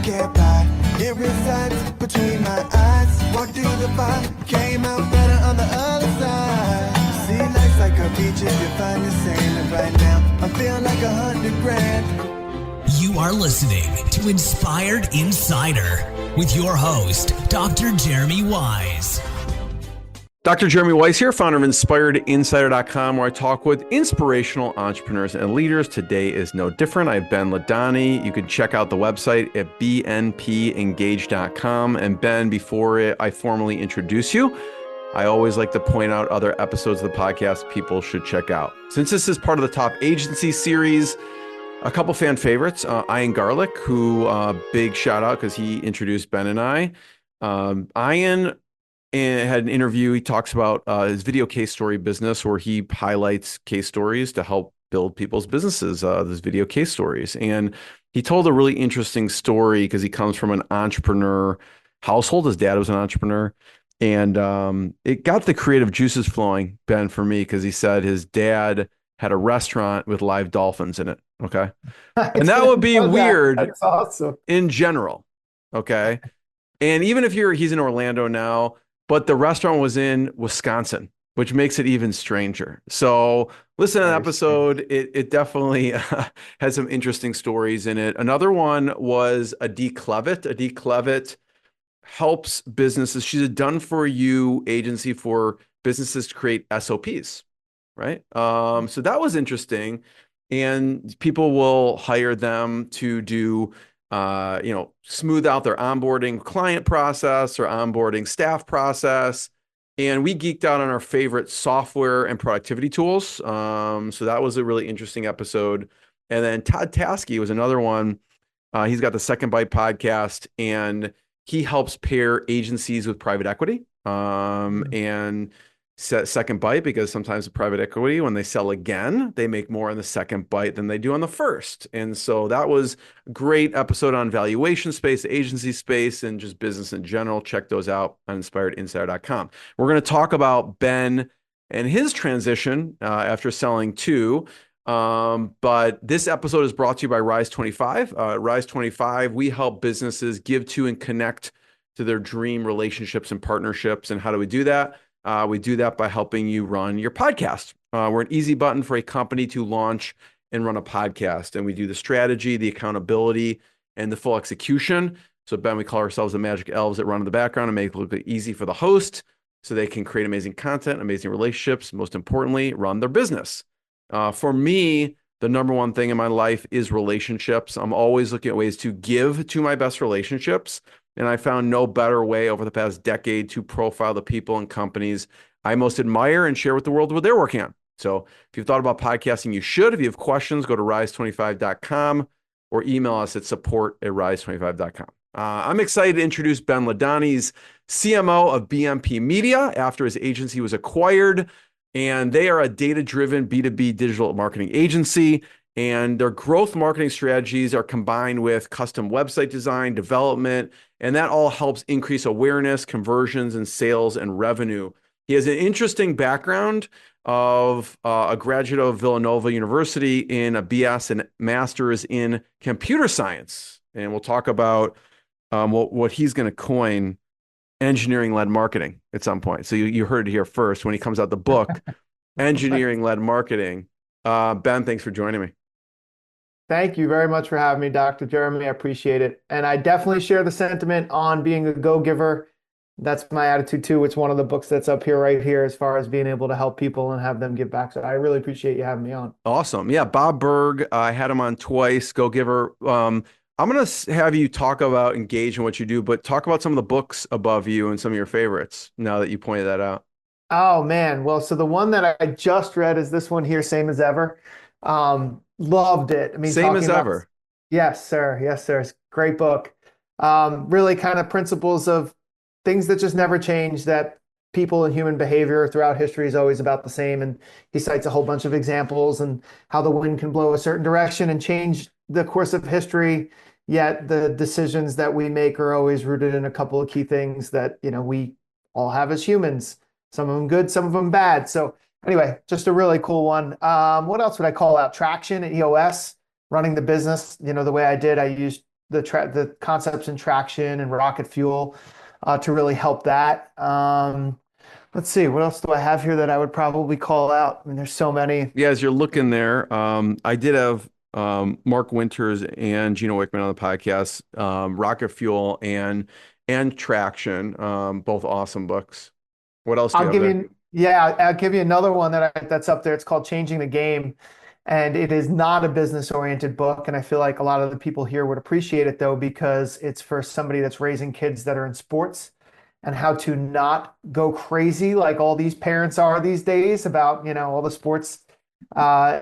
get by. It resides between my eyes. Walked through the fire, came out better on the other side. See, life's like a beach if you find the sand. And right now, I feel like 100 grand. You are listening to Inspired Insider with your host, Dr. Jeremy Wise. Dr. Jeremy Weiss here, founder of InspiredInsider.com, where I talk with inspirational entrepreneurs and leaders. Today is no different. I have Ben LeDonni. You can check out the website at bnpengage.com. And Ben, before I formally introduce you, I always like to point out other episodes of the podcast people should check out. Since this is part of the Top Agency series, a couple fan favorites, Ian Garlic, who big shout out because he introduced Ben and I. Ian had an interview. He talks about his video case story business, where he highlights case stories to help build people's businesses, these video case stories. And he told a really interesting story because he comes from an entrepreneur household. His dad was an entrepreneur. And it got the creative juices flowing, Ben, for me, because he said his dad had a restaurant with live dolphins in it. Okay. And that would be weird. That's awesome. In general. Okay. And even if he's in Orlando now, but the restaurant was in Wisconsin, which makes it even stranger. So listen to that episode. It definitely has some interesting stories in it. Another one was Adi Clevitt. Adi Clevitt helps businesses. She's a done-for-you agency for businesses to create SOPs, right? So that was interesting. And people will hire them to do smooth out their onboarding client process or onboarding staff process. And we geeked out on our favorite software and productivity tools. So that was a really interesting episode. And then Todd Taskey was another one. He's got the Second Bite podcast, and he helps pair agencies with private equity. And Second Bite, because sometimes the private equity, when they sell again, they make more on the second bite than they do on the first. And so that was a great episode on valuation space, agency space, and just business in general. Check those out on InspiredInsider.com. We're going to talk about Ben and his transition after selling two. But this episode is brought to you by Rise 25. Rise 25, we help businesses give to and connect to their dream relationships and partnerships. And how do we do that? We do that by helping you run your podcast. We're an easy button for a company to launch and run a podcast. And we do the strategy, the accountability, and the full execution. So Ben, we call ourselves the magic elves that run in the background and make it a little bit easy for the host so they can create amazing content, amazing relationships, most importantly, run their business. For me, the number one thing in my life is relationships. I'm always looking at ways to give to my best relationships. And I found no better way over the past decade to profile the people and companies I most admire and share with the world what they're working on. So if you've thought about podcasting, you should. If you have questions, go to rise25.com or email us at support@rise25.com. I'm excited to introduce Ben LeDonni's CMO of BNP Media after his agency was acquired. And they are a data-driven B2B digital marketing agency. And their growth marketing strategies are combined with custom website design, development, and that all helps increase awareness, conversions, and sales and revenue. He has an interesting background of a graduate of Villanova University in a BS and master's in computer science. And we'll talk about what he's going to coin engineering-led marketing at some point. So you heard it here first when he comes out the book, Engineering-Led Marketing. Ben, thanks for joining me. Thank you very much for having me, Dr. Jeremy. I appreciate it. And I definitely share the sentiment on being a go-giver. That's my attitude too. It's one of the books that's up here right here as far as being able to help people and have them give back. So I really appreciate you having me on. Awesome. Yeah, Bob Berg, I had him on twice, go-giver. I'm going to have you talk about Engage and what you do, but talk about some of the books above you and some of your favorites now that you pointed that out. Oh, man. Well, so the one that I just read is this one here, Same as Ever. Loved it. I mean, Same as Ever. Yes, sir. Yes, sir. It's a great book. Really kind of principles of things that just never change, that people and human behavior throughout history is always about the same. And he cites a whole bunch of examples and how the wind can blow a certain direction and change the course of history. Yet the decisions that we make are always rooted in a couple of key things that, we all have as humans. Some of them good, some of them bad. So anyway, just a really cool one. What else would I call out? Traction at EOS, running the business. The way I did, I used the concepts in traction and rocket fuel to really help that. Let's see, what else do I have here that I would probably call out? I mean, there's so many. Yeah, as you're looking there, I did have Mark Winters and Gino Wickman on the podcast, Rocket Fuel and Traction, both awesome books. What else do you I'll have give there? you, yeah, I'll give you another one that's up there. It's called Changing the Game. And it is not a business oriented book. And I feel like a lot of the people here would appreciate it though, because it's for somebody that's raising kids that are in sports and how to not go crazy like all these parents are these days about, all the sports uh,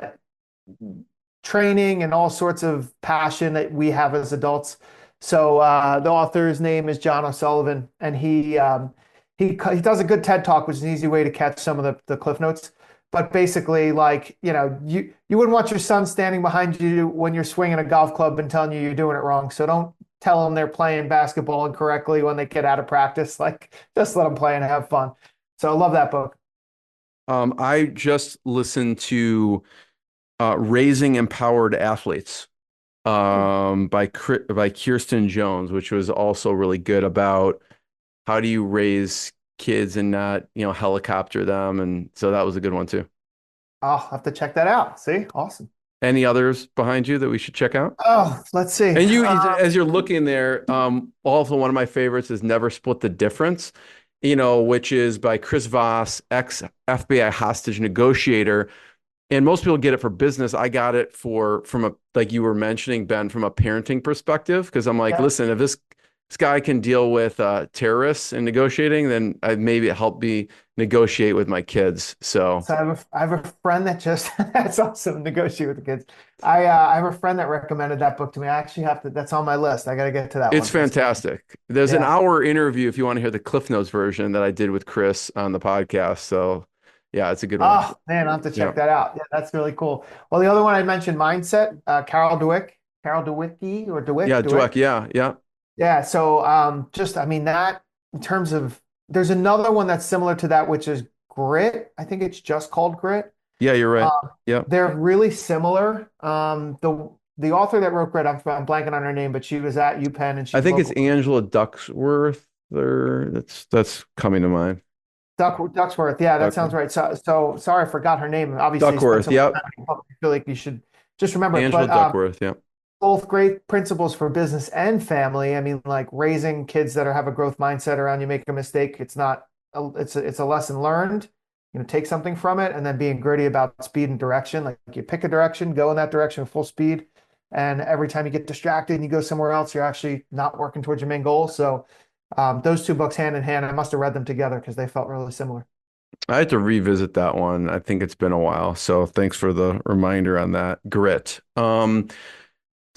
training and all sorts of passion that we have as adults. So the author's name is John O'Sullivan, and he does a good TED talk, which is an easy way to catch some of the cliff notes. But basically, like you wouldn't want your son standing behind you when you're swinging a golf club and telling you you're doing it wrong. So don't tell them they're playing basketball incorrectly when they get out of practice. Like just let them play and have fun. So I love that book. I just listened to Raising Empowered Athletes by Kirsten Jones, which was also really good about how do you raise kids and not, helicopter them. And so that was a good one too. I'll have to check that out. See, awesome. Any others behind you that we should check out? Oh, let's see. And as you're looking there, also one of my favorites is Never Split the Difference, which is by Chris Voss, ex FBI hostage negotiator. And most people get it for business. I got it from like you were mentioning, Ben, from a parenting perspective, because I'm like, Yeah. listen, if this guy can deal with terrorists and negotiating, then maybe it helped me negotiate with my kids. So I have a friend that just that's awesome. Negotiate with the kids. I have a friend that recommended that book to me. I actually have to. That's on my list. I got to get to that one. it's fantastic. There's an Yeah. hour interview if you want to hear the Cliff Notes version that I did with Chris on the podcast. So yeah, it's a good one. Oh man, I'll have to check that out. Yeah, that's really cool. Well, the other one I mentioned, Mindset, Carol Dweck or Dweck. Yeah, Dweck. Yeah. Yeah. So I mean that in terms of there's another one that's similar to that, which is Grit. I think it's just called Grit. Yeah, you're right. Yeah. They're really similar. The author that wrote Grit, I'm blanking on her name, but she was at UPenn and I she's think it's local. Angela Ducksworth or that's coming to mind. Ducksworth. Yeah, that sounds right. So sorry, I forgot her name. Obviously, you spent Duckworth. so much Yep. time in public, I feel like you should just remember it. Angela But Duckworth. Yeah. both great principles for business and family. I mean, like raising kids that have a growth mindset around you make a mistake. It's not, it's a lesson learned, take something from it, and then being gritty about speed and direction. Like you pick a direction, go in that direction full speed. And every time you get distracted and you go somewhere else, you're actually not working towards your main goal. So those two books hand in hand, I must have read them together because they felt really similar. I had to revisit that one. I think it's been a while. So thanks for the reminder on that. Grit.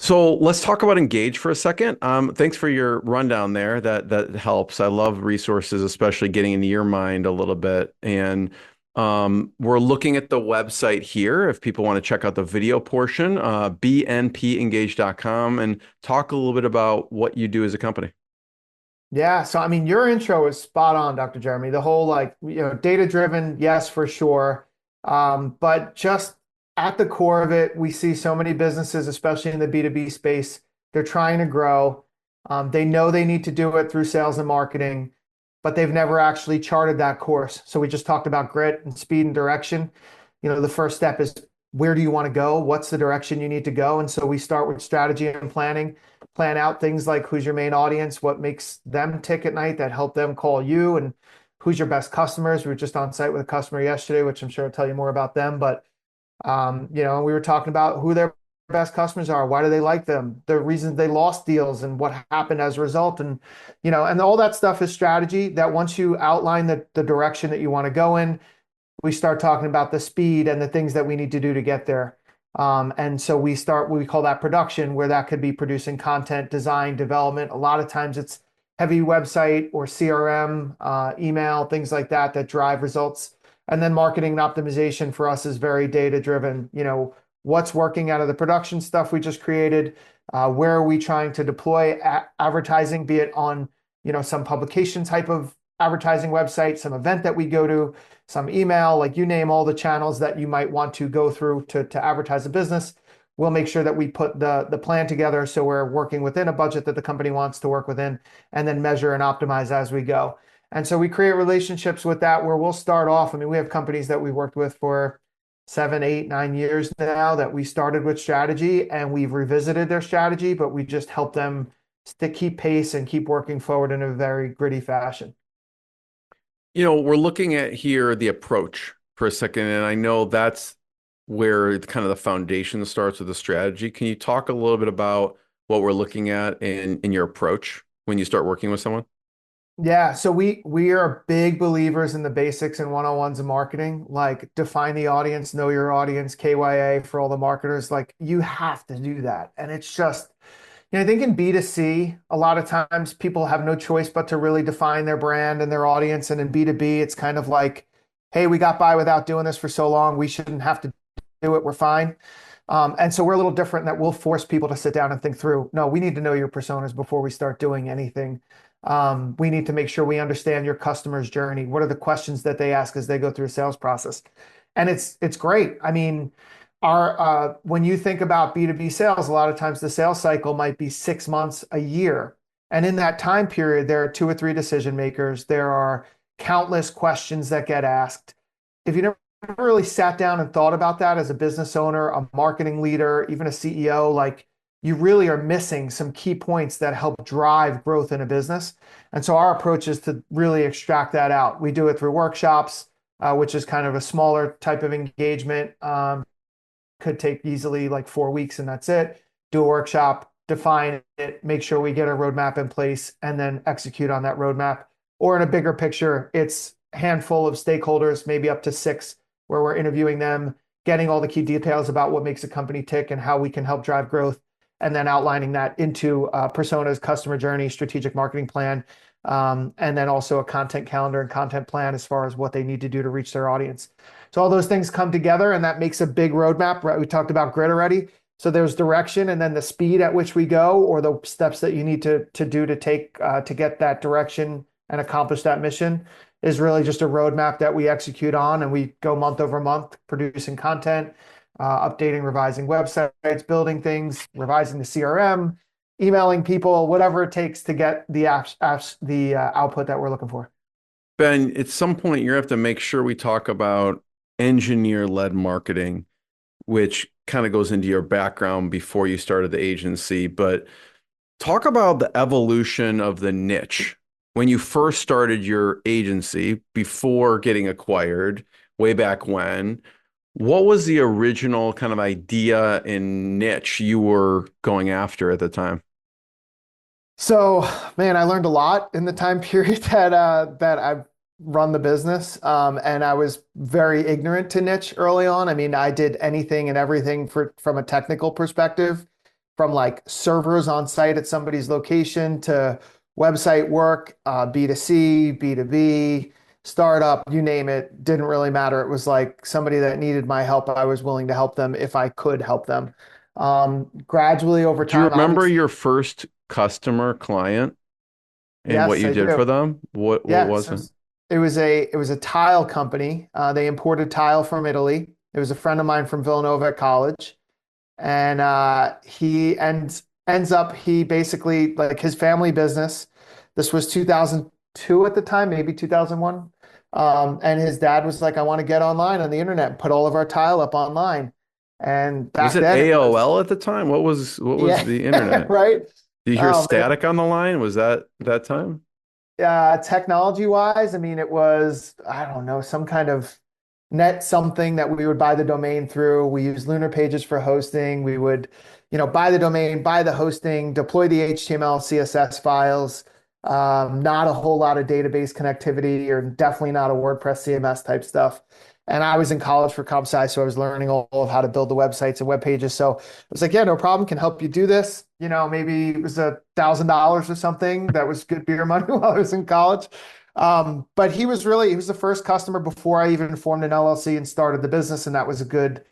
So let's talk about Engage for a second. Thanks for your rundown there. That helps. I love resources, especially getting into your mind a little bit. And we're looking at the website here if people want to check out the video portion, bnpengage.com, and talk a little bit about what you do as a company. Yeah. So, I mean, your intro is spot on, Dr. Jeremy. The whole data driven, yes, for sure. But just at the core of it, we see so many businesses, especially in the B2B space, they're trying to grow. They know they need to do it through sales and marketing, but they've never actually charted that course. So we just talked about grit and speed and direction. The first step is where do you want to go? What's the direction you need to go? And so we start with strategy and planning, plan out things like who's your main audience, what makes them tick at night that help them call you, and who's your best customers. We were just on site with a customer yesterday, which I'm sure I'll tell you more about them. But, we were talking about who their best customers are. Why do they like them? The reasons they lost deals and what happened as a result. And, and all that stuff is strategy that once you outline the direction that you want to go in, we start talking about the speed and the things that we need to do to get there. And so we start what we call that production, where that could be producing content, design, development. A lot of times it's heavy website or CRM, email, things like that drive results. And then marketing and optimization for us is very data driven. What's working out of the production stuff we just created? Where are we trying to deploy advertising, be it on, some publication type of advertising website, some event that we go to, some email, like you name all the channels that you might want to go through to advertise a business. we'll make sure that we put the plan together so we're working within a budget that the company wants to work within, and then measure and optimize as we go. And so we create relationships with that where we'll start off. I mean, we have companies that we've worked with for 7, 8, 9 years now that we started with strategy, and we've revisited their strategy, but we just help them to keep pace and keep working forward in a very gritty fashion. We're looking at here the approach for a second, and I know that's where kind of the foundation starts with the strategy. Can you talk a little bit about what we're looking at in your approach when you start working with someone? Yeah, so we are big believers in the basics and one-on-ones of marketing, like define the audience, know your audience, KYA for all the marketers. Like you have to do that. And it's just, I think in B2C, a lot of times people have no choice but to really define their brand and their audience. And in B2B, it's kind of like, hey, we got by without doing this for so long. We shouldn't have to do it. We're fine. And so we're a little different in that we'll force people to sit down and think through, no, we need to know your personas before we start doing anything. We need to make sure we understand your customer's journey. What are the questions that they ask as they go through a sales process? And it's great. I mean, when you think about B2B sales, a lot of times the sales cycle might be 6 months, a year. And in that time period, there are 2 or 3 decision makers. There are countless questions that get asked. If you never really sat down and thought about that as a business owner, a marketing leader, even a CEO, like you really are missing some key points that help drive growth in a business. And so our approach is to really extract that out. We do it through workshops, which is kind of a smaller type of engagement. Could take easily like 4 weeks and that's it. Do a workshop, define it, make sure we get a roadmap in place, and then execute on that roadmap. Or in a bigger picture, it's a handful of stakeholders, maybe up to 6, where we're interviewing them, getting all the key details about what makes a company tick and how we can help drive growth, and then outlining that into personas, customer journey, strategic marketing plan, and then also a content calendar and content plan as far as what they need to do to reach their audience. So all those things come together, and that makes a big roadmap, right? We talked about grit already. So there's direction, and then the speed at which we go, or the steps that you need to do to take to get that direction and accomplish that mission, is really just a roadmap that we execute on, and we go month over month producing content, updating, revising websites, building things, revising the CRM, emailing people, whatever it takes to get the output that we're looking for. Ben, at some point you have to make sure we talk about engineer-led marketing, which kind of goes into your background before you started the agency. But talk about the evolution of the niche. When you first started your agency, before getting acquired, way back when, what was the original kind of idea and niche you were going after at the time? So, man, I learned a lot in the time period that I've run the business, and I was very ignorant to niche early on. I mean, I did anything and everything from a technical perspective, from like servers on site at somebody's location to website work, B2C, B2B, startup, you name it, didn't really matter. It was like somebody that needed my help, I was willing to help them if I could help them. Gradually over Do you time, remember your first customer client and what yes, you I did do. for them? What Yes, was it? it was a tile company. They imported tile from Italy. It was a friend of mine from Villanova at college, and ends up he basically, like, his family business. This was 2002 at the time, maybe 2001. And his dad was like, "I want to get online on the internet and put all of our tile up online." And Was back it then it was, AOL at the time? What was yeah, the internet? right. Do you hear Um, static on the line? Was that time? Technology wise, I mean, it was, I don't know, some kind of net something that we would buy the domain through. We use Lunar Pages for hosting. We would, buy the domain, buy the hosting, deploy the HTML, CSS files. Not a whole lot of database connectivity, or definitely not a WordPress CMS type stuff. And I was in college for comp sci, so I was learning all of how to build the websites and web pages. So I was like, yeah, no problem, can help you do this. Maybe it was $1,000 or something. That was good beer money while I was in college. But he was the first customer before I even formed an LLC and started the business. And that was a good,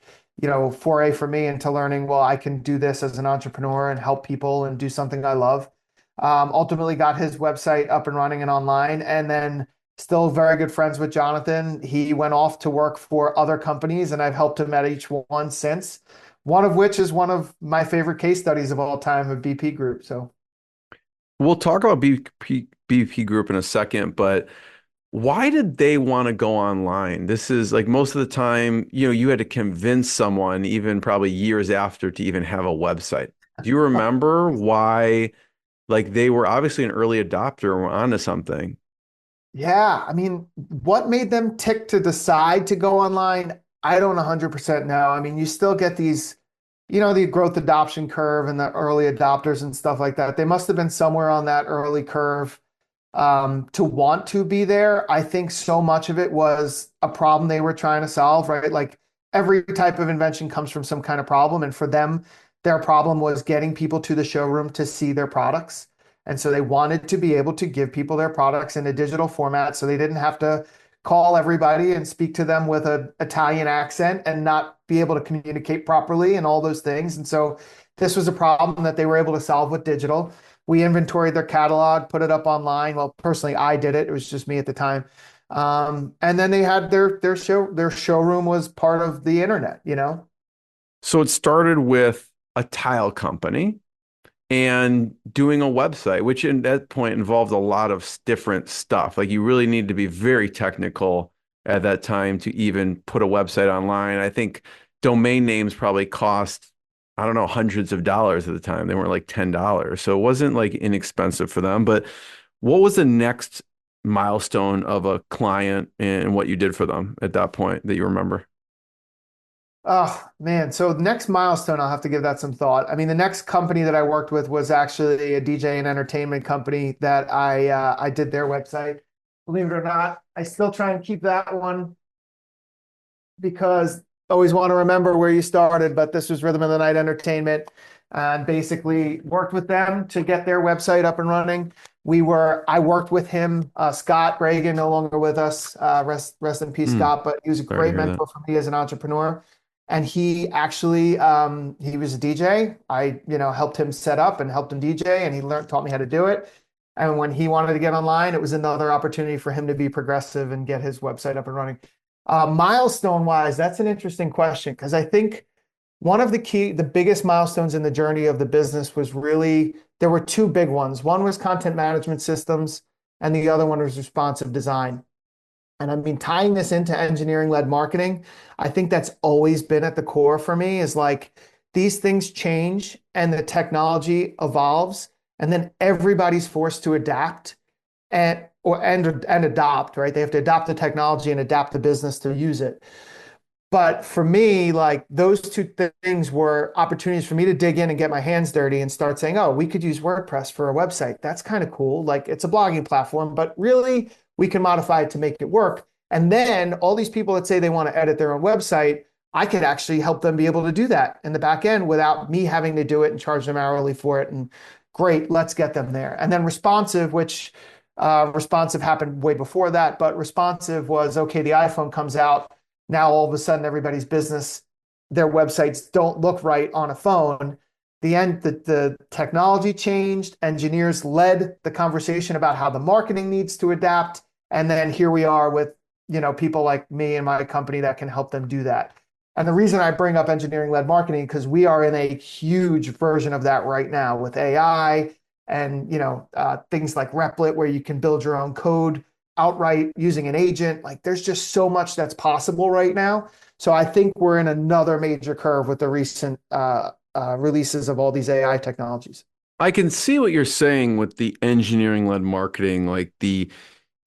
foray for me into learning, well, I can do this as an entrepreneur and help people and do something I love. Ultimately got his website up and running and online, and then still very good friends with Jonathan. He went off to work for other companies, and I've helped him at each one since. one of which is one of my favorite case studies of all time of BP Group. So We'll talk about BP Group in a second, but why did they want to go online? This is like most of the time, you had to convince someone, even probably years after, to even have a website. Do you remember why? Like they were obviously an early adopter and were onto something. yeah, I mean, what made them tick to decide to go online? I don't 100% know. I mean, you still get these, the growth adoption curve and the early adopters and stuff like that. They must have been somewhere on that early curve to want to be there. I think so much of it was a problem they were trying to solve, right? Like every type of invention comes from some kind of problem. And for them, their problem was getting people to the showroom to see their products. And so they wanted to be able to give people their products in a digital format so they didn't have to call everybody and speak to them with an Italian accent and not be able to communicate properly and all those things. And so this was a problem that they were able to solve with digital. We inventoried their catalog, put it up online. Well, personally, I did it. It was just me at the time. And then they had their showroom was part of the internet. So it started with a tile company and doing a website, which in that point involved a lot of different stuff. Like you really need to be very technical at that time to even put a website online. I think domain names probably cost, I don't know, hundreds of dollars at the time. They weren't like $10. So it wasn't like inexpensive for them. But what was the next milestone of a client and what you did for them at that point that you remember? Oh man. So next milestone, I'll have to give that some thought. I mean, the next company that I worked with was actually a DJ and entertainment company that I did their website. Believe it or not, I still try and keep that one because I always want to remember where you started, but this was Rhythm of the Night Entertainment and basically worked with them to get their website up and running. I worked with him, Scott Reagan, no longer with us, rest in peace, Hmm. Scott, but he was a Sorry to great hear that. mentor for me as an entrepreneur. And he actually, he was a DJ. I, helped him set up and helped him DJ and he taught me how to do it. And when he wanted to get online, it was another opportunity for him to be progressive and get his website up and running. Milestone wise, that's an interesting question because I think one of the biggest milestones in the journey of the business was really, there were two big ones. One was content management systems, and the other one was responsive design. And I mean, tying this into engineering-led marketing, I think that's always been at the core for me is like these things change and the technology evolves, and then everybody's forced to adapt and adopt, right? They have to adopt the technology and adapt the business to use it. But for me, like those two things were opportunities for me to dig in and get my hands dirty and start saying, oh, we could use WordPress for a website. That's kind of cool. Like it's a blogging platform, but really we can modify it to make it work. And then all these people that say they want to edit their own website, I could actually help them be able to do that in the back end without me having to do it and charge them hourly for it. And great, let's get them there. And then responsive, which responsive happened way before that, but responsive was okay, the iPhone comes out. Now all of a sudden everybody's business, their websites don't look right on a phone. The technology changed, engineers led the conversation about how the marketing needs to adapt. And then here we are with, people like me and my company that can help them do that. And the reason I bring up engineering-led marketing, because we are in a huge version of that right now with AI and things like Replit, where you can build your own code outright using an agent. Like there's just so much that's possible right now. So I think we're in another major curve with the recent releases of all these AI technologies. I can see what you're saying with the engineering-led marketing, like the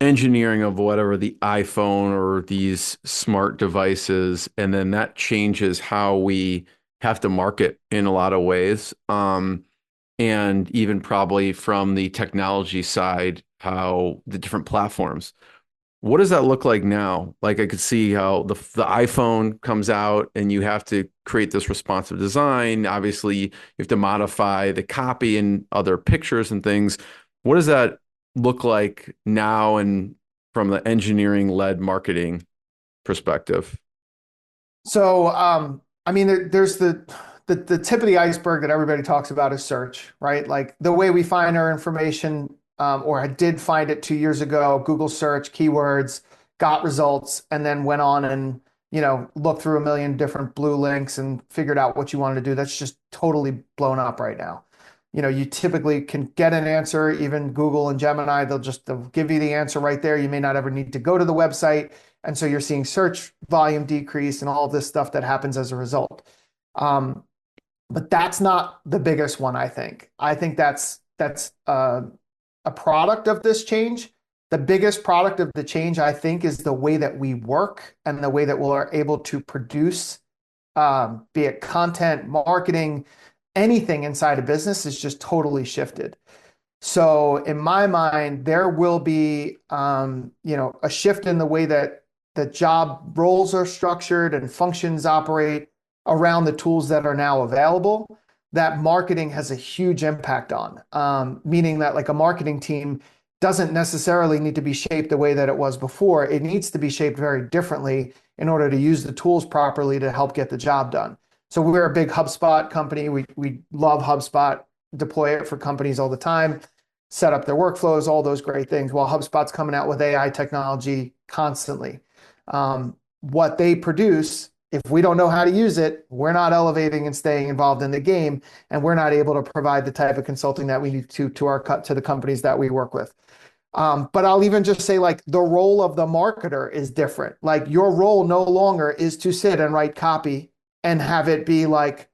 engineering of whatever the iPhone or these smart devices, and then that changes how we have to market in a lot of ways. And even probably from the technology side, how the different platforms. What does that look like now? Like I could see how the iPhone comes out and you have to create this responsive design. Obviously, you have to modify the copy and other pictures and things. What does that look like now and from the engineering-led marketing perspective? So, I mean, there's the tip of the iceberg that everybody talks about is search, right? Like the way we find our information, or I did find it 2 years ago, Google search, keywords, got results, and then went on and look through a million different blue links and figured out what you wanted to do. That's just totally blown up right now. You typically can get an answer, even Google and Gemini, they'll give you the answer right there. You may not ever need to go to the website. And so you're seeing search volume decrease and all of this stuff that happens as a result. But that's not the biggest one, I think. I think that's a product of this change. The biggest product of the change, I think, is the way that we work and the way that we're able to produce, be it content, marketing, anything inside a business is just totally shifted. So in my mind, there will be, a shift in the way that the job roles are structured and functions operate around the tools that are now available that marketing has a huge impact on, meaning that like a marketing team doesn't necessarily need to be shaped the way that it was before. It needs to be shaped very differently in order to use the tools properly to help get the job done. So we're a big HubSpot company. We love HubSpot, deploy it for companies all the time, set up their workflows, all those great things, while HubSpot's coming out with AI technology constantly. What they produce, if we don't know how to use it, we're not elevating and staying involved in the game, and we're not able to provide the type of consulting that we need to the companies that we work with. But I'll even just say like the role of the marketer is different. Like your role no longer is to sit and write copy and have it be like,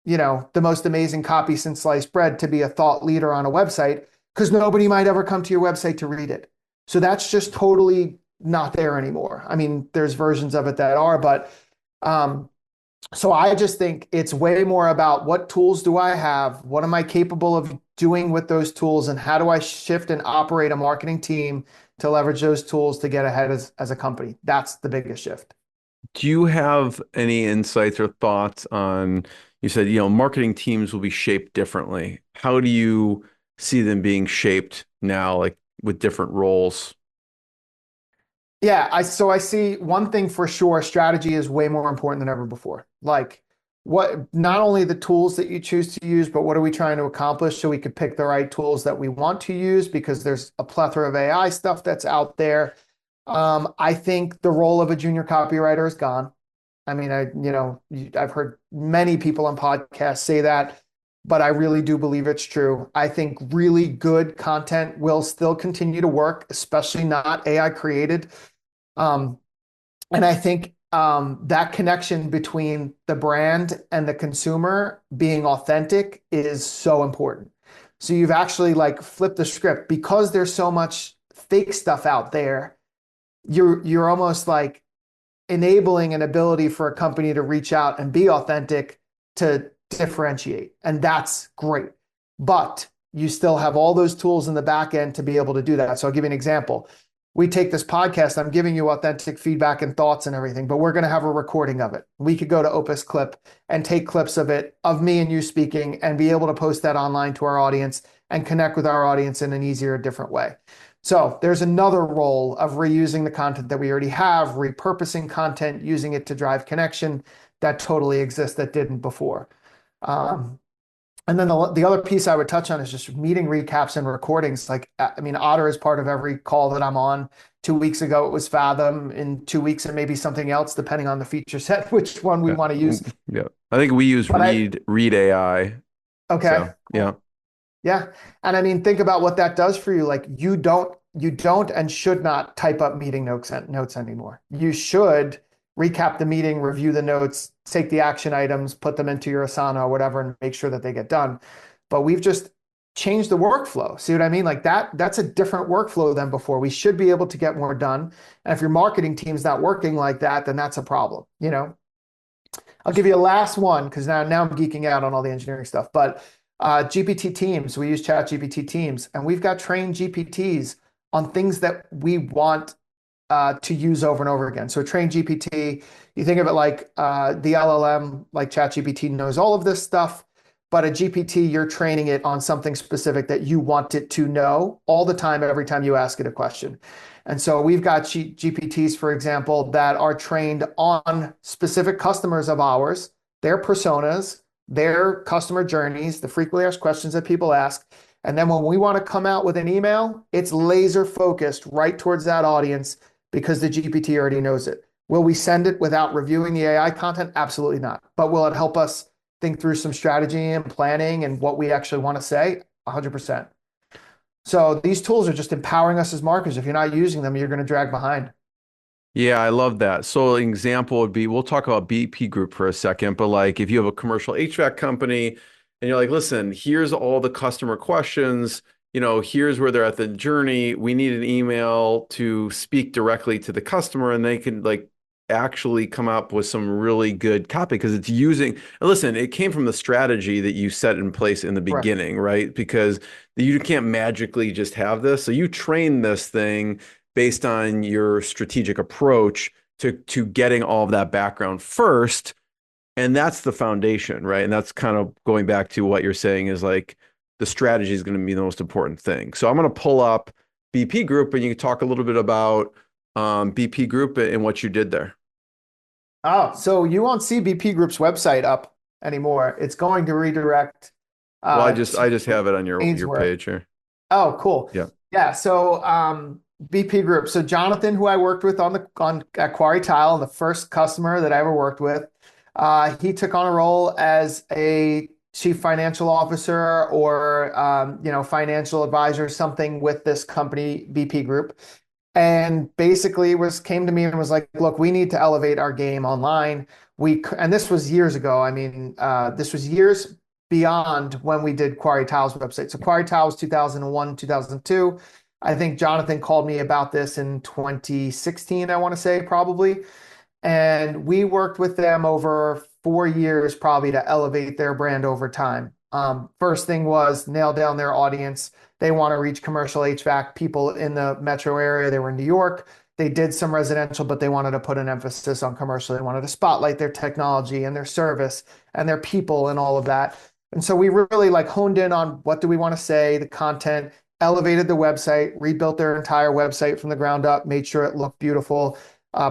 the most amazing copy since sliced bread to be a thought leader on a website, because nobody might ever come to your website to read it. So that's just totally not there anymore. I mean, there's versions of it that are, but so I just think it's way more about what tools do I have? What am I capable of doing with those tools? And how do I shift and operate a marketing team to leverage those tools to get ahead as a company? That's the biggest shift. Do you have any insights or thoughts on, you said, marketing teams will be shaped differently. How do you see them being shaped now, like with different roles? Yeah, I see one thing for sure, strategy is way more important than ever before. Like not only the tools that you choose to use, but what are we trying to accomplish so we could pick the right tools that we want to use, because there's a plethora of AI stuff that's out there. I think the role of a junior copywriter is gone. I mean, I've heard many people on podcasts say that, but I really do believe it's true. I think really good content will still continue to work, especially not AI created. And I think that connection between the brand and the consumer being authentic is so important. So you've actually like flipped the script, because there's so much fake stuff out there. You're almost like enabling an ability for a company to reach out and be authentic to differentiate. And that's great. But you still have all those tools in the back end to be able to do that. So I'll give you an example. We take this podcast, I'm giving you authentic feedback and thoughts and everything, but we're going to have a recording of it. We could go to Opus Clip and take clips of it, of me and you speaking, and be able to post that online to our audience and connect with our audience in an easier, different way. So there's another role of reusing the content that we already have, repurposing content, using it to drive connection that totally exists that didn't before. And then the other piece I would touch on is just meeting recaps and recordings. Like, I mean, Otter is part of every call that I'm on. 2 weeks ago, it was Fathom. In 2 weeks, it may be something else, depending on the feature set, which one we want to use. Yeah. I think we use Read AI. Okay. So, yeah. Yeah. And I mean, think about what that does for you. Like you don't and should not type up meeting notes anymore. You should recap the meeting, review the notes, take the action items, put them into your Asana or whatever, and make sure that they get done. But we've just changed the workflow. See what I mean? Like that's a different workflow than before. We should be able to get more done. And if your marketing team's not working like that, then that's a problem. I'll give you a last one, because now I'm geeking out on all the engineering stuff. But GPT teams, we use ChatGPT teams, and we've got trained GPTs on things that we want to use over and over again. So a trained GPT, you think of it like the LLM, like ChatGPT knows all of this stuff, but a GPT, you're training it on something specific that you want it to know all the time, every time you ask it a question. And so we've got GPTs, for example, that are trained on specific customers of ours, their personas, their customer journeys, the frequently asked questions that people ask. And then when we want to come out with an email, it's laser focused right towards that audience, because the GPT already knows it. Will we send it without reviewing the AI content? Absolutely not. But will it help us think through some strategy and planning and what we actually want to say? 100%. So these tools are just empowering us as marketers. If you're not using them, you're going to drag behind. Yeah, I love that. So an example would be, we'll talk about BP Group for a second, but like if you have a commercial HVAC company and you're like, listen, here's all the customer questions, here's where they're at the journey. We need an email to speak directly to the customer, and they can like actually come up with some really good copy because it's using, and listen, it came from the strategy that you set in place in the Correct. beginning, right? Because you can't magically just have this. So you train this thing based on your strategic approach to getting all of that background first. And that's the foundation, right? And that's kind of going back to what you're saying is like the strategy is going to be the most important thing. So I'm going to pull up BP Group, and you can talk a little bit about BP Group and what you did there. Oh, so you won't see BP Group's website up anymore. It's going to redirect Well, I to just have it on your Ainsworth. page here. Oh, cool. Yeah. Yeah. So BP Group. So Jonathan, who I worked with on at Quarry Tile, the first customer that I ever worked with, he took on a role as a chief financial officer or financial advisor, something with this company, BP Group. And basically came to me and was like, look, we need to elevate our game online. And this was years ago. I mean, this was years beyond when we did Quarry Tile's website. So Quarry Tile was 2001, 2002. I think Jonathan called me about this in 2016, I want to say, probably. And we worked with them over 4 years, probably, to elevate their brand over time. First thing was nail down their audience. They want to reach commercial HVAC people in the metro area. They were in New York. They did some residential, but they wanted to put an emphasis on commercial. They wanted to spotlight their technology and their service and their people and all of that. And so we really like honed in on what do we want to say, the content, elevated the website, rebuilt their entire website from the ground up, made sure it looked beautiful,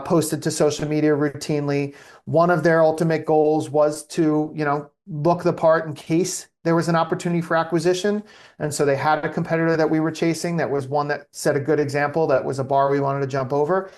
posted to social media routinely. One of their ultimate goals was to, look the part in case there was an opportunity for acquisition. And so they had a competitor that we were chasing that was one that set a good example, that was a bar we wanted to jump over.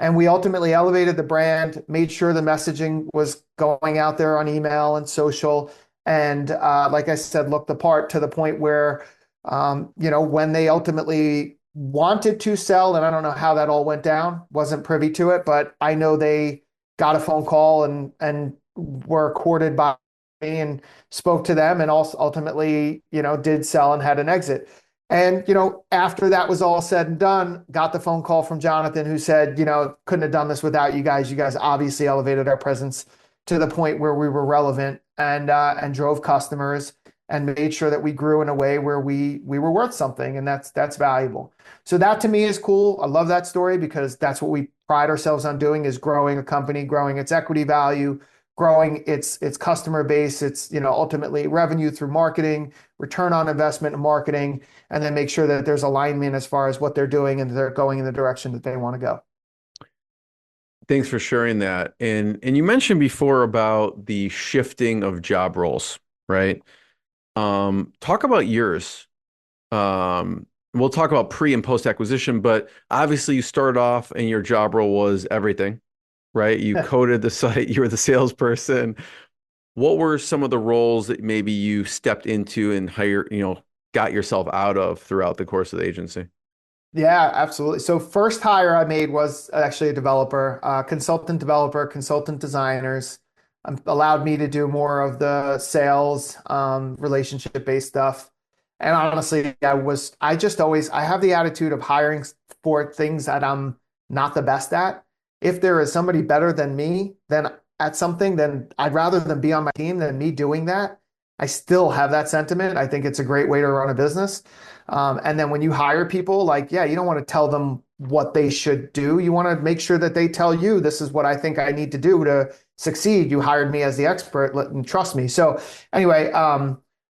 And we ultimately elevated the brand, made sure the messaging was going out there on email and social. And like I said, looked the part to the point where, when they ultimately wanted to sell, and I don't know how that all went down, wasn't privy to it, but I know they got a phone call and were courted by me and spoke to them and also ultimately, did sell and had an exit. And, after that was all said and done, got the phone call from Jonathan, who said, couldn't have done this without you guys. You guys obviously elevated our presence to the point where we were relevant and drove customers and made sure that we grew in a way where we were worth something, and that's valuable. So that to me is cool. I love that story because that's what we pride ourselves on doing, is growing a company, growing its equity value, growing its customer base, its ultimately revenue through marketing, return on investment in marketing, and then make sure that there's alignment as far as what they're doing and they're going in the direction that they want to go. Thanks for sharing that. And you mentioned before about the shifting of job roles, right? Talk about yours. We'll talk about pre and post acquisition, but obviously you started off and your job role was everything, right? You coded the site, you were the salesperson. What were some of the roles that maybe you stepped into and got yourself out of throughout the course of the agency? Yeah, absolutely. So first hire I made was actually a developer, consultant developer, consultant designers. Allowed me to do more of the sales, relationship-based stuff. And honestly, I have the attitude of hiring for things that I'm not the best at. If there is somebody better than me then at something, then I'd rather them be on my team than me doing that. I still have that sentiment. I think it's a great way to run a business. And then when you hire people, you don't want to tell them what they should do. You want to make sure that they tell you, this is what I think I need to do to succeed. You hired me as the expert, and trust me. So anyway,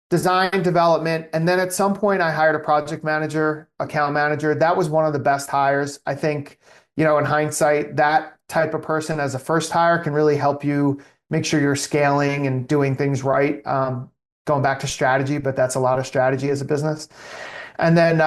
design development. And then at some point I hired a project manager, account manager. That was one of the best hires. I think, in hindsight, that type of person as a first hire can really help you make sure you're scaling and doing things right. Going back to strategy, but that's a lot of strategy as a business. And then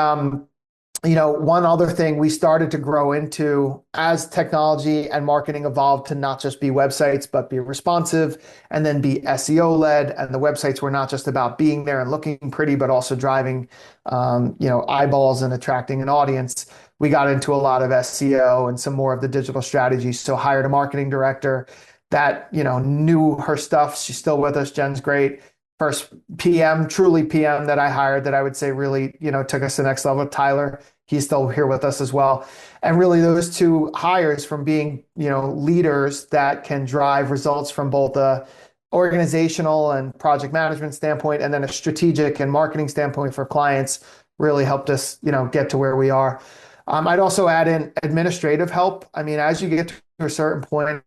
one other thing we started to grow into as technology and marketing evolved to not just be websites, but be responsive and then be SEO led. And the websites were not just about being there and looking pretty, but also driving, eyeballs and attracting an audience. We got into a lot of SEO and some more of the digital strategies. So hired a marketing director that, knew her stuff. She's still with us. Jen's great. First PM, truly PM that I hired that I would say really, took us to the next level. Tyler, he's still here with us as well. And really those two hires from being, leaders that can drive results from both a organizational and project management standpoint, and then a strategic and marketing standpoint for clients really helped us, get to where we are. I'd also add in administrative help. I mean, as you get to a certain point,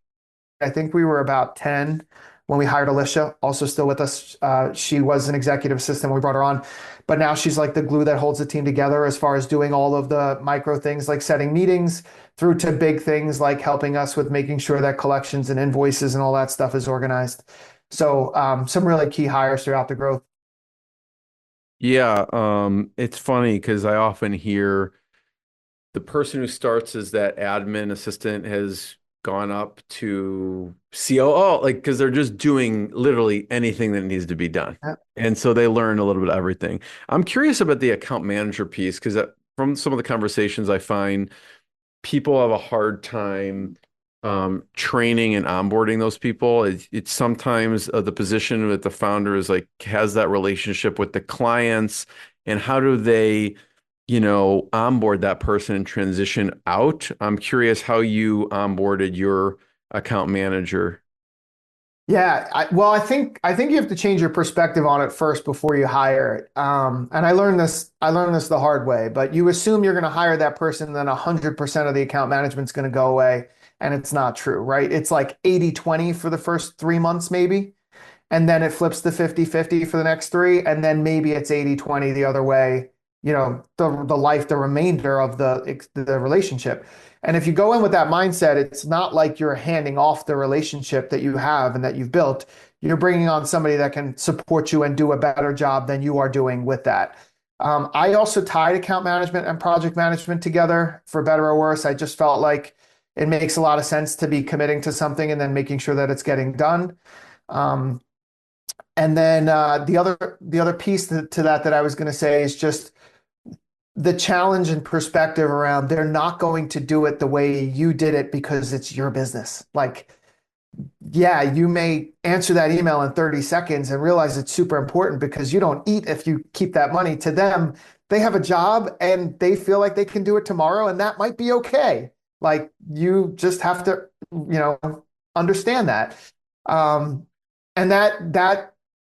I think we were about 10 when we hired Alicia, also still with us. She was an executive assistant when we brought her on, but now she's like the glue that holds the team together as far as doing all of the micro things like setting meetings through to big things like helping us with making sure that collections and invoices and all that stuff is organized. So some really key hires throughout the growth. Yeah, it's funny because I often hear the person who starts as that admin assistant has gone up to COO, like because they're just doing literally anything that needs to be done. Yeah. And so they learn a little bit of everything. I'm curious about the account manager piece because from some of the conversations I find people have a hard time training and onboarding those people. It's sometimes the position that the founder is like has that relationship with the clients, and how do they, onboard that person and transition out? I'm curious how you onboarded your account manager. Yeah, well, I think you have to change your perspective on it first before you hire it. And I learned this the hard way. But you assume you're going to hire that person, then 100% of the account management's going to go away, and it's not true, right? It's like 80-20 for the first 3 months, maybe, and then it flips to 50-50 for the next three, and then maybe it's 80-20 the other way. The remainder of the relationship. And if you go in with that mindset, it's not like you're handing off the relationship that you have and that you've built. You're bringing on somebody that can support you and do a better job than you are doing with that. I also tied account management and project management together for better or worse. I just felt like it makes a lot of sense to be committing to something and then making sure that it's getting done. And then the other piece to that I was going to say is just the challenge and perspective around they're not going to do it the way you did it because it's your business. Like, yeah, you may answer that email in 30 seconds and realize it's super important because you don't eat if you keep that money. To them, they have a job and they feel like they can do it tomorrow, and that might be okay. Like, you just have to, understand that. And that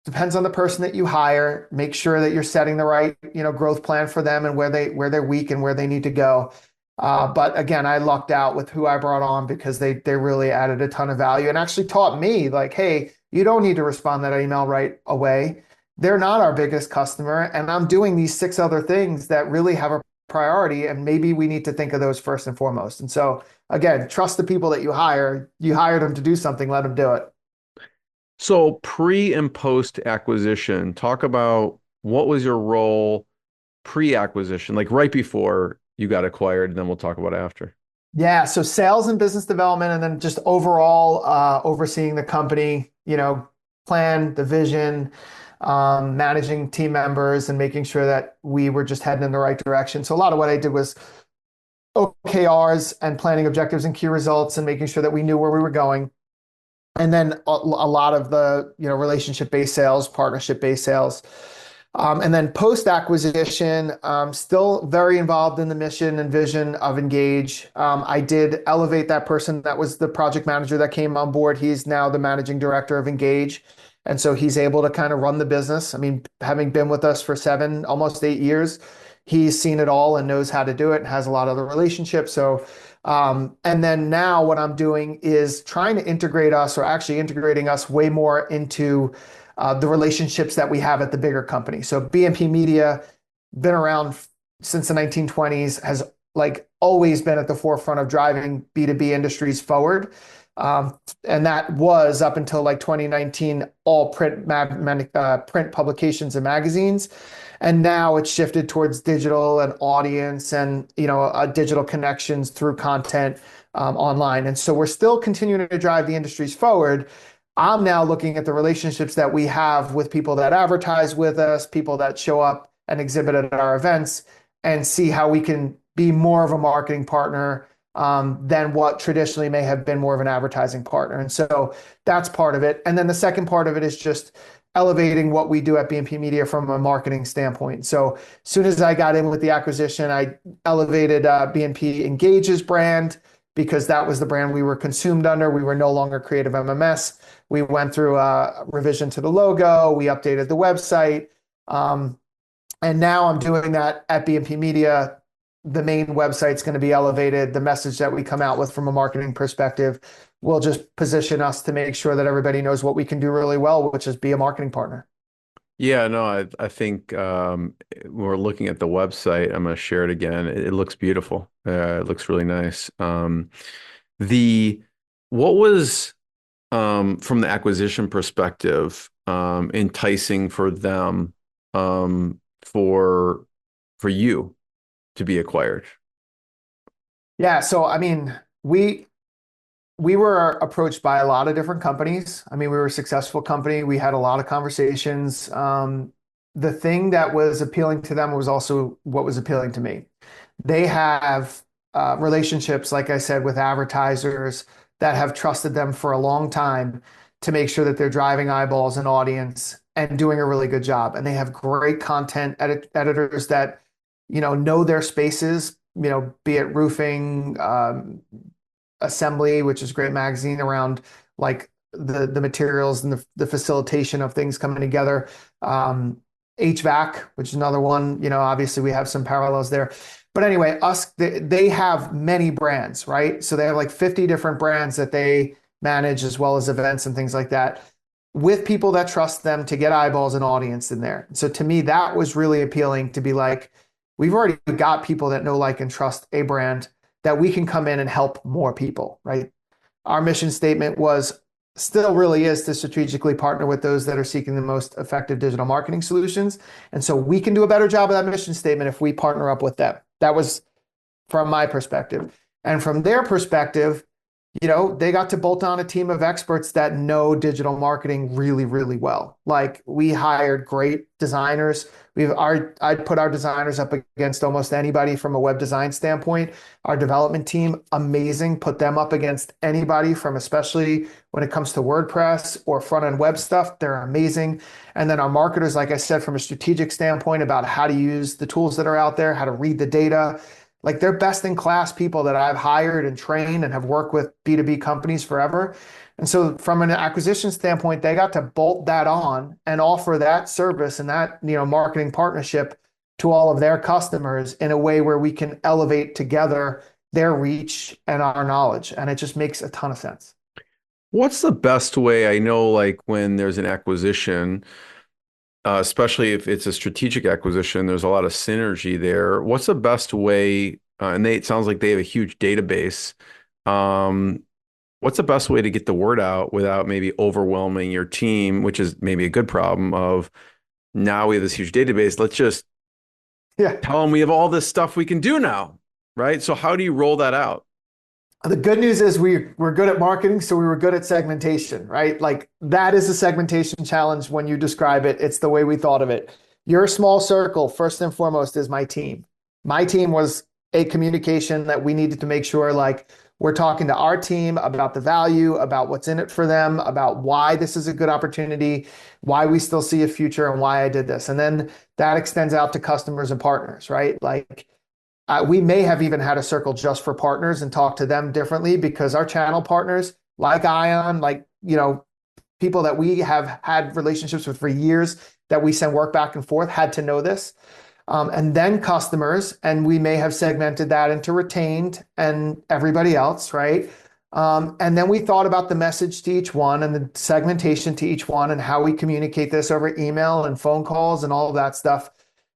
depends on the person that you hire. Make sure that you're setting the right, growth plan for them and where they're weak and where they need to go. But again, I lucked out with who I brought on because they really added a ton of value and actually taught me like, hey, you don't need to respond to that email right away. They're not our biggest customer, and I'm doing these 6 other things that really have a priority, and maybe we need to think of those first and foremost. And so again, trust the people that you hire. You hired them to do something, let them do it. So pre and post acquisition, talk about what was your role pre-acquisition, like right before you got acquired, and then we'll talk about after. Yeah, so sales and business development, and then just overall overseeing the company, plan, the vision, managing team members, and making sure that we were just heading in the right direction. So a lot of what I did was OKRs and planning objectives and key results, and making sure that we knew where we were going. And then a lot of the relationship-based sales, partnership-based sales. And then post-acquisition, still very involved in the mission and vision of Engage. I did elevate that person that was the project manager that came on board. He's now the managing director of Engage. And so he's able to kind of run the business. I mean, having been with us for 7, almost 8 years, he's seen it all and knows how to do it and has a lot of the relationships. So and then now what I'm doing is trying to integrate us, or actually integrating us way more into the relationships that we have at the bigger company. So BNP Media, been around since the 1920s, has like always been at the forefront of driving B2B industries forward. And that was up until like 2019, all print publications and magazines. And now it's shifted towards digital and audience and, digital connections through content online. And so we're still continuing to drive the industries forward. I'm now looking at the relationships that we have with people that advertise with us, people that show up and exhibit at our events, and see how we can be more of a marketing partner than what traditionally may have been more of an advertising partner. And so that's part of it. And then the second part of it is just elevating what we do at BNP Media from a marketing standpoint. So as soon as I got in with the acquisition, I elevated BNP Engage's brand, because that was the brand we were consumed under. We were no longer Creative MMS. We went through a revision to the logo. We updated the website. And now I'm doing that at BNP Media. The main website's going to be elevated. The message that we come out with from a marketing perspective will just position us to make sure that everybody knows what we can do really well, which is be a marketing partner. Yeah, no, I think we're looking at the website. I'm going to share it again. It looks beautiful. It looks really nice. The what was from the acquisition perspective enticing for them for you to be acquired? Yeah, so I mean, we were approached by a lot of different companies. I mean, we were a successful company. We had a lot of conversations. The thing that was appealing to them was also what was appealing to me. They have relationships, like I said, with advertisers that have trusted them for a long time to make sure that they're driving eyeballs and audience and doing a really good job. And they have great content editors that, know their spaces, be it roofing, Assembly, which is a great magazine around like the materials and the facilitation of things coming together. HVAC, which is another one, obviously we have some parallels there. But anyway, they have many brands, right? So they have like 50 different brands that they manage, as well as events and things like that, with people that trust them to get eyeballs and audience in there. So to me, that was really appealing, to be like, we've already got people that know, like, and trust a brand, that we can come in and help more people, right? Our mission statement still really is to strategically partner with those that are seeking the most effective digital marketing solutions. And so we can do a better job of that mission statement if we partner up with them. That was from my perspective. And from their perspective, they got to bolt on a team of experts that know digital marketing really, really well. Like, we hired great designers. I'd put our designers up against almost anybody from a web design standpoint. Our development team, amazing. Put them up against anybody, from, especially when it comes to WordPress or front-end web stuff. They're amazing. And then our marketers, like I said, from a strategic standpoint about how to use the tools that are out there, how to read the data. Like, they're best in class people that I've hired and trained and have worked with B2B companies forever. And so from an acquisition standpoint, they got to bolt that on and offer that service and that, marketing partnership to all of their customers in a way where we can elevate together their reach and our knowledge. And it just makes a ton of sense. What's the best way? I know, like, when there's an acquisition, especially if it's a strategic acquisition, there's a lot of synergy there. What's the best way? And it sounds like they have a huge database. What's the best way to get the word out without maybe overwhelming your team, which is maybe a good problem of, now we have this huge database. Let's just tell them we have all this stuff we can do now, right? So how do you roll that out? The good news is we're good at marketing, so we were good at segmentation, right? Like, that is a segmentation challenge when you describe it. It's the way we thought of it. Your small circle, first and foremost, is my team. My team was a communication that we needed to make sure, like, we're talking to our team about the value, about what's in it for them, about why this is a good opportunity, why we still see a future, and why I did this. And then that extends out to customers and partners, right? Like, we may have even had a circle just for partners and talk to them differently, because our channel partners, like Ion, like, people that we have had relationships with for years that we send work back and forth, had to know this. And then customers, and we may have segmented that into retained and everybody else, right? And then we thought about the message to each one and the segmentation to each one and how we communicate this over email and phone calls and all of that stuff,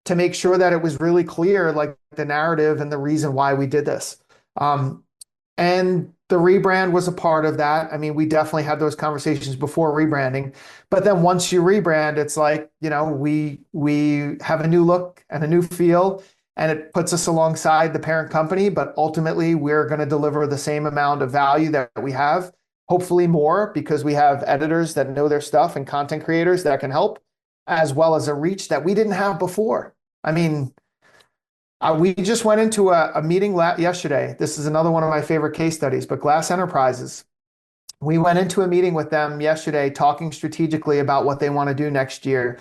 to make sure that it was really clear, like, the narrative and the reason why we did this. And the rebrand was a part of that. I mean, we definitely had those conversations before rebranding. But then once you rebrand, it's like, we have a new look and a new feel, and it puts us alongside the parent company. But ultimately, we're going to deliver the same amount of value that we have, hopefully more, because we have editors that know their stuff and content creators that can help, as well as a reach that we didn't have before. I mean, we just went into a meeting yesterday. This is another one of my favorite case studies, but Glass Enterprises. We went into a meeting with them yesterday talking strategically about what they want to do next year.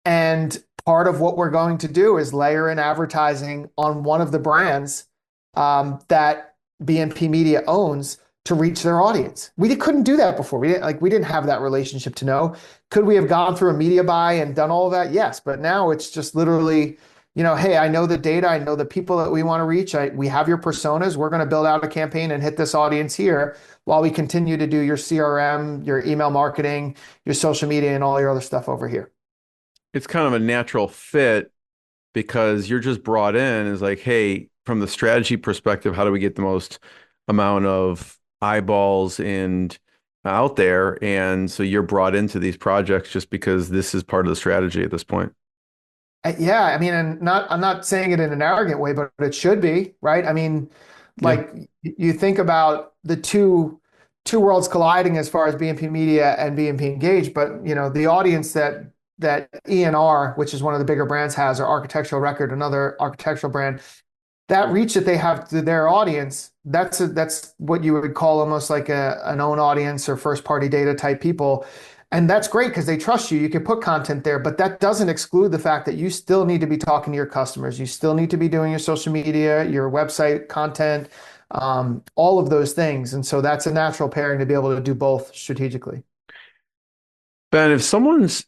And part of what we're going to do is layer in advertising on one of the brands that BNP Media owns to reach their audience. We couldn't do that before. We didn't have that relationship to know. Could we have gone through a media buy and done all of that? Yes, but now it's just literally, hey, I know the data, I know the people that we want to reach. We have your personas. We're going to build out a campaign and hit this audience here while we continue to do your CRM, your email marketing, your social media, and all your other stuff over here. It's kind of a natural fit because you're just brought in as like, hey, from the strategy perspective, how do we get the most amount of eyeballs and out there? And so you're brought into these projects just because this is part of the strategy at this point. Yeah, I mean, and I'm not saying it in an arrogant way, but it should be, right? I mean, like you think about the two worlds colliding as far as BNP Media and BNP Engage, but the audience that ENR, which is one of the bigger brands, has, or Architectural Record, another architectural brand, that reach that they have to their audience, that's what you would call almost like an own audience or first party data type people. And that's great because they trust you. You can put content there, but that doesn't exclude the fact that you still need to be talking to your customers. You still need to be doing your social media, your website content, all of those things. And so that's a natural pairing to be able to do both strategically. Ben, if someone's,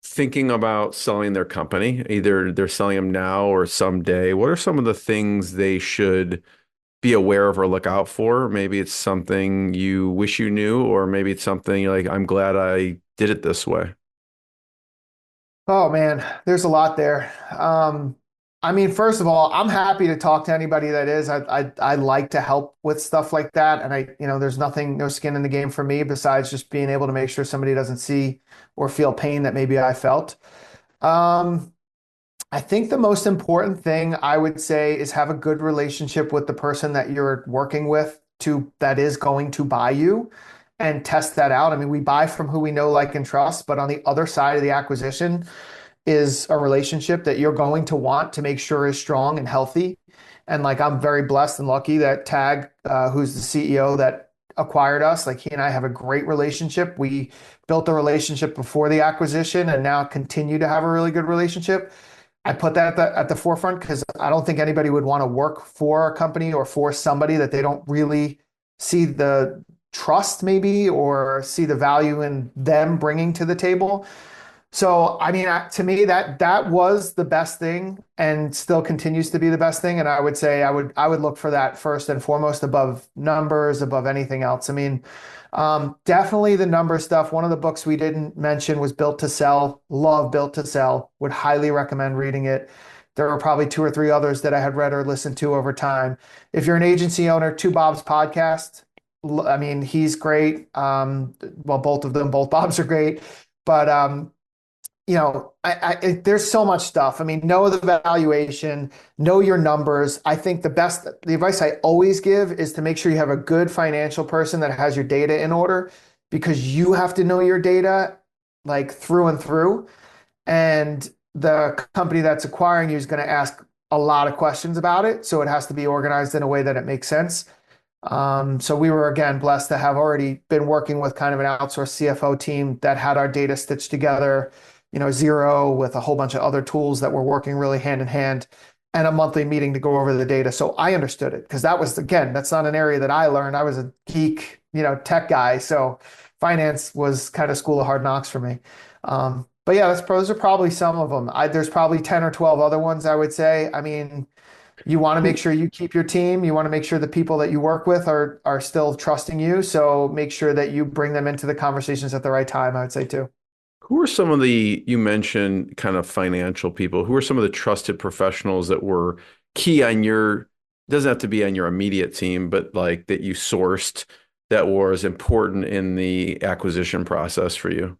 thinking about selling their company, either they're selling them now or someday, what are some of the things they should be aware of or look out for? Maybe it's something you wish you knew, or maybe it's something you're like, I'm glad I did it this way. Oh man, there's a lot there. I mean, first of all, I'm happy to talk to anybody that is. I like to help with stuff like that, and there's no skin in the game for me besides just being able to make sure somebody doesn't see or feel pain that maybe I felt. Um, I think the most important thing I would say is have a good relationship with the person that you're working with that is going to buy you, and test that out. I mean, we buy from who we know, like, and trust, but on the other side of the acquisition is a relationship that you're going to want to make sure is strong and healthy. And like, I'm very blessed and lucky that Tag, who's the CEO that acquired us, like, he and I have a great relationship. We built a relationship before the acquisition and now continue to have a really good relationship. I put that at the forefront because I don't think anybody would want to work for a company or for somebody that they don't really see the trust maybe or see the value in them bringing to the table. So, I mean, to me, that was the best thing and still continues to be the best thing. And I would say I would look for that first and foremost above numbers, above anything else. I mean, definitely the number stuff. One of the books we didn't mention was Built to Sell. Love Built to Sell. Would highly recommend reading it. There are probably two or three others that I had read or listened to over time. If you're an agency owner, Two Bob's podcast. I mean, he's great. Well, both Bobs are great, but there's so much stuff. I mean, know the valuation, know your numbers. I think the advice I always give is to make sure you have a good financial person that has your data in order, because you have to know your data like through and through. And the company that's acquiring you is going to ask a lot of questions about it. So it has to be organized in a way that it makes sense. So we were, again, blessed to have already been working with kind of an outsourced CFO team that had our data stitched together, Zero with a whole bunch of other tools that were working really hand in hand, and a monthly meeting to go over the data. So I understood it because that's not an area that I learned. I was a geek, tech guy. So finance was kind of school of hard knocks for me. But yeah, those are probably some of them. There's probably 10 or 12 other ones I would say. I mean, you want to make sure you keep your team. You want to make sure the people that you work with are still trusting you. So make sure that you bring them into the conversations at the right time, I would say too. Who are some of you mentioned kind of financial people, who are some of the trusted professionals that were key on your doesn't have to be on your immediate team, but like that you sourced that was important in the acquisition process for you?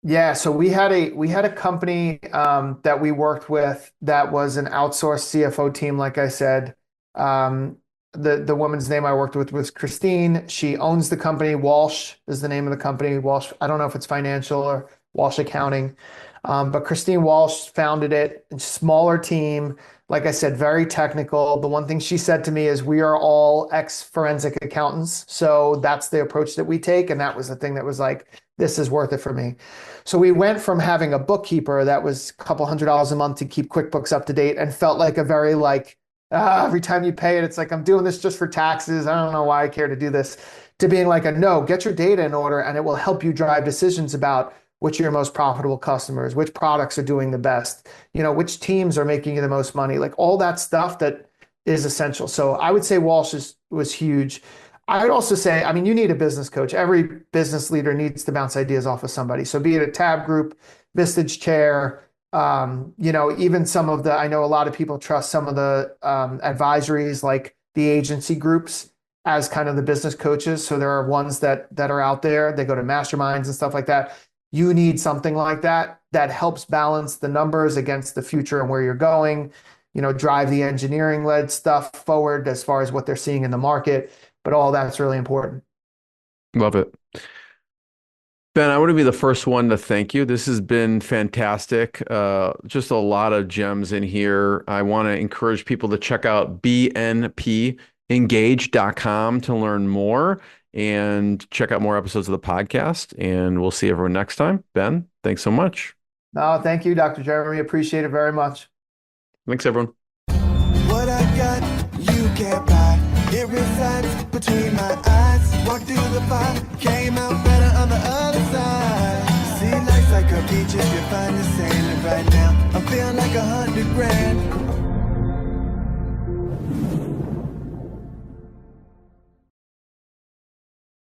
Yeah, so we had a company that we worked with that was an outsourced CFO team, like I said. Um, the woman's name I worked with was Christine. She owns the company. Walsh is the name of the company. Walsh, I don't know if it's financial or Walsh Accounting. But Christine Walsh founded it, smaller team. Like I said, very technical. The one thing she said to me is, we are all ex-forensic accountants. So that's the approach that we take. And that was the thing that was like, this is worth it for me. So we went from having a bookkeeper that was a couple $100s a month to keep QuickBooks up to date and felt like a very like, every time you pay it, it's like, I'm doing this just for taxes. I don't know why I care to do this, to being like, no, get your data in order and it will help you drive decisions about which are your most profitable customers, which products are doing the best, which teams are making you the most money, like all that stuff that is essential. So I would say Walsh was huge. I would also say, I mean, you need a business coach. Every business leader needs to bounce ideas off of somebody. So be it a tab group, Vistage chair, even some of I know a lot of people trust some of the advisories like the agency groups as kind of the business coaches. So there are ones that are out there. They go to masterminds and stuff like that. You need something like that helps balance the numbers against the future and where you're going, drive the engineering-led stuff forward as far as what they're seeing in the market. But all that's really important. Love it. Ben, I want to be the first one to thank you. This has been fantastic. Just a lot of gems in here. I want to encourage people to check out bnpengage.com to learn more and check out more episodes of the podcast. And we'll see everyone next time. Ben, thanks so much. No, thank you, Dr. Jeremy. Appreciate it very much. Thanks, everyone. What I got, you can't buy. It resides between my eyes. Walked through the fire, came out better on the